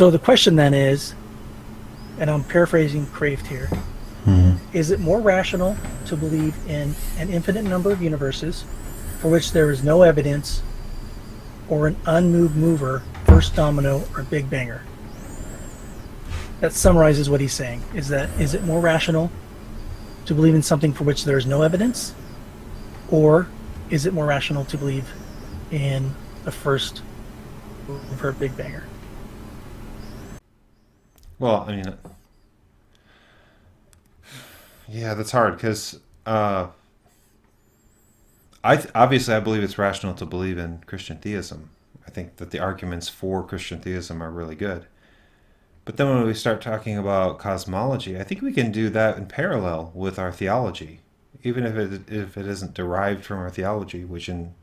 So the question then is, and I'm paraphrasing Kraft here, is it more rational to believe in an infinite number of universes for which there is no evidence, or an unmoved mover, first domino, or big banger? That summarizes what he's saying. Is it more rational to believe in something for which there is no evidence, or is it more rational to believe in the first mover, big banger? Well, I mean, yeah, that's hard because obviously I believe it's rational to believe in Christian theism. I think that the arguments for Christian theism are really good. But then when we start talking about cosmology, I think we can do that in parallel with our theology, even if it isn't derived from our theology. Which, in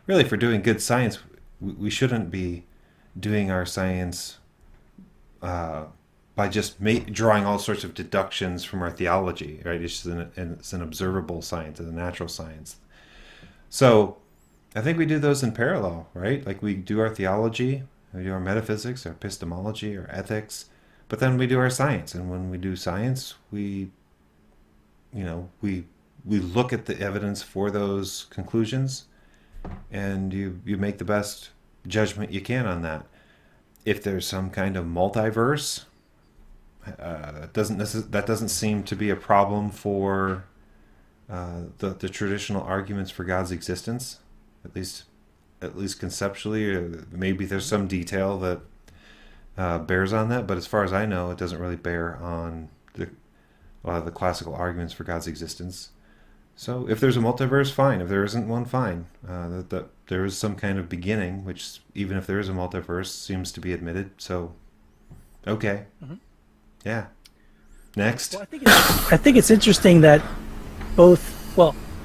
really for doing good science, we shouldn't be doing our science by just drawing all sorts of deductions from our theology. Right? It's an observable science, it's a natural science. So I think we do those in parallel, right? Like we do our theology, we do our metaphysics, our epistemology, our ethics, but then we do our science. And when we do science, we look at the evidence for those conclusions, and you make the best judgment you can on that. If there's some kind of multiverse, that doesn't seem to be a problem for the traditional arguments for God's existence, at least conceptually. Or maybe there's some detail that bears on that, but as far as I know, it doesn't really bear on a lot of the classical arguments for God's existence. So if there's a multiverse, fine. If there isn't one, fine. That there is some kind of beginning, which even if there is a multiverse, seems to be admitted. So, okay, yeah. Next. Well, I think it's interesting that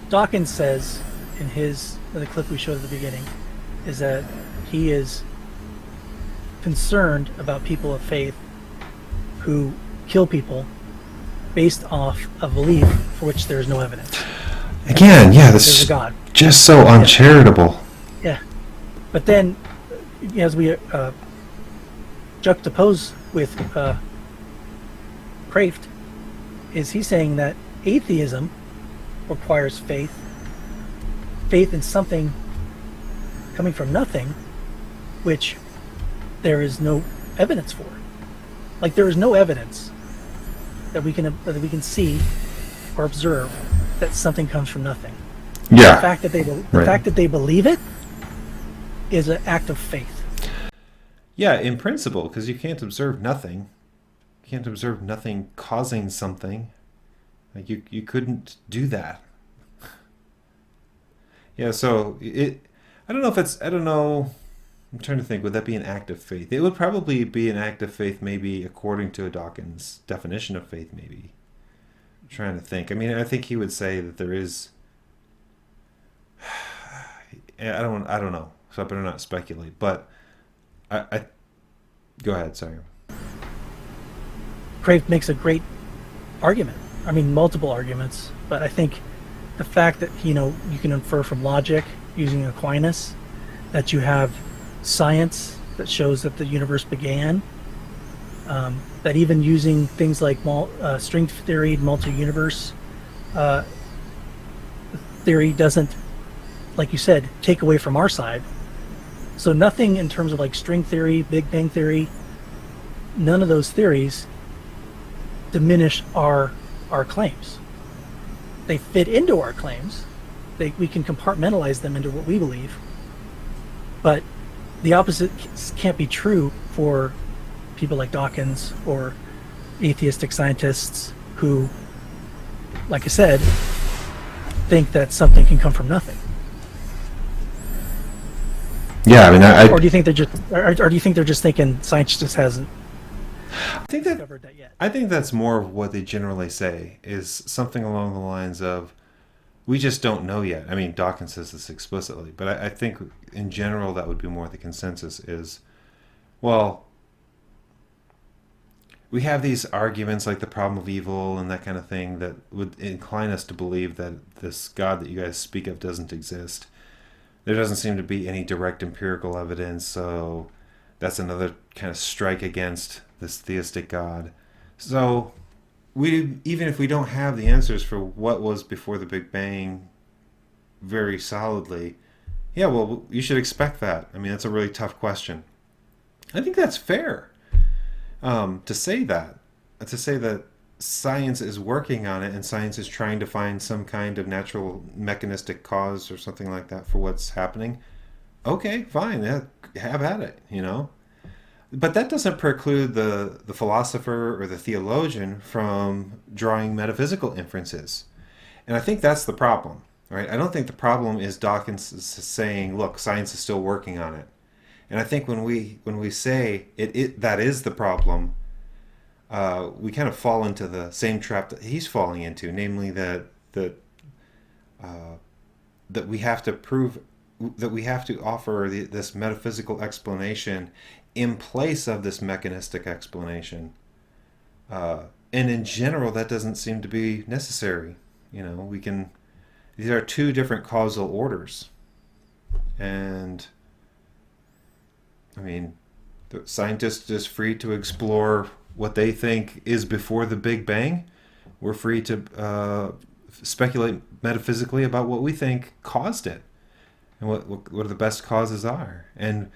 Dawkins says in the clip we showed at the beginning, is that he is concerned about people of faith who kill people based off a belief for which there is no evidence. Again, yeah, this There's a God. Just so uncharitable. Yeah. But then, as we juxtapose with Kraft, is he saying that atheism requires faith in something coming from nothing, which there is no evidence for. Like there is no evidence that we can see or observe that something comes from nothing. Yeah. The fact that they believe it is an act of faith. Yeah, in principle, because you can't observe nothing. You can't observe nothing causing something. Like you couldn't do that. Yeah, so I don't know. I'm trying to think, would that be an act of faith? It would probably be an act of faith, maybe according to Dawkins' definition of faith, maybe. I'm trying to think. I mean, I think he would say that there is. I don't know. So I better not speculate. But I go ahead. Sorry. Kraft makes a great argument. I mean, multiple arguments, but I think the fact that you can infer from logic using Aquinas that you have science that shows that the universe began, that even using things like string theory, multi-universe theory doesn't, like you said, take away from our side. So nothing in terms of like string theory, Big Bang theory, none of those theories diminish our claims. They fit into our claims. We can compartmentalize them into what we believe. But the opposite can't be true for people like Dawkins or atheistic scientists who, like I said, think that something can come from nothing. Yeah, I mean, or do you think they're just thinking science just hasn't discovered that yet? I think that's more of what they generally say, is something along the lines of, we just don't know yet. I mean, Dawkins says this explicitly, but I think in general that would be more the consensus is, well, we have these arguments like the problem of evil and that kind of thing that would incline us to believe that this God that you guys speak of doesn't exist. There doesn't seem to be any direct empirical evidence, so that's another kind of strike against this theistic God. So we, even if we don't have the answers for what was before the Big Bang very solidly, yeah, well, you should expect that. I mean, that's a really tough question. I think that's fair, to say that. To say that science is working on it and science is trying to find some kind of natural mechanistic cause or something like that for what's happening. Okay, fine, yeah, have at it, you know? But that doesn't preclude the philosopher or the theologian from drawing metaphysical inferences. And I think that's the problem, right? I don't think the problem is Dawkins saying, look, science is still working on it. And I think when we say it that is the problem, we kind of fall into the same trap that he's falling into, namely uh, that we have to prove that we have to offer this metaphysical explanation in place of this mechanistic explanation. And in general, that doesn't seem to be necessary. You know, we can. These are two different causal orders, and I mean, the scientist is free to explore what they think is before the Big Bang. We're free to speculate metaphysically about what we think caused it and what the best causes are. And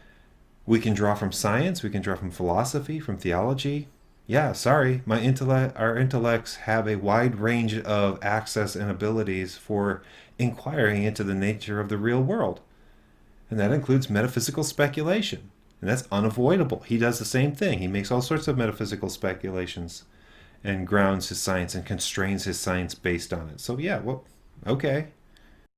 we can draw from science, we can draw from philosophy, from theology. Yeah, sorry, our intellects have a wide range of access and abilities for inquiring into the nature of the real world. And that includes metaphysical speculation. And that's unavoidable. He does the same thing. He makes all sorts of metaphysical speculations and grounds his science and constrains his science based on it. So yeah, well, okay.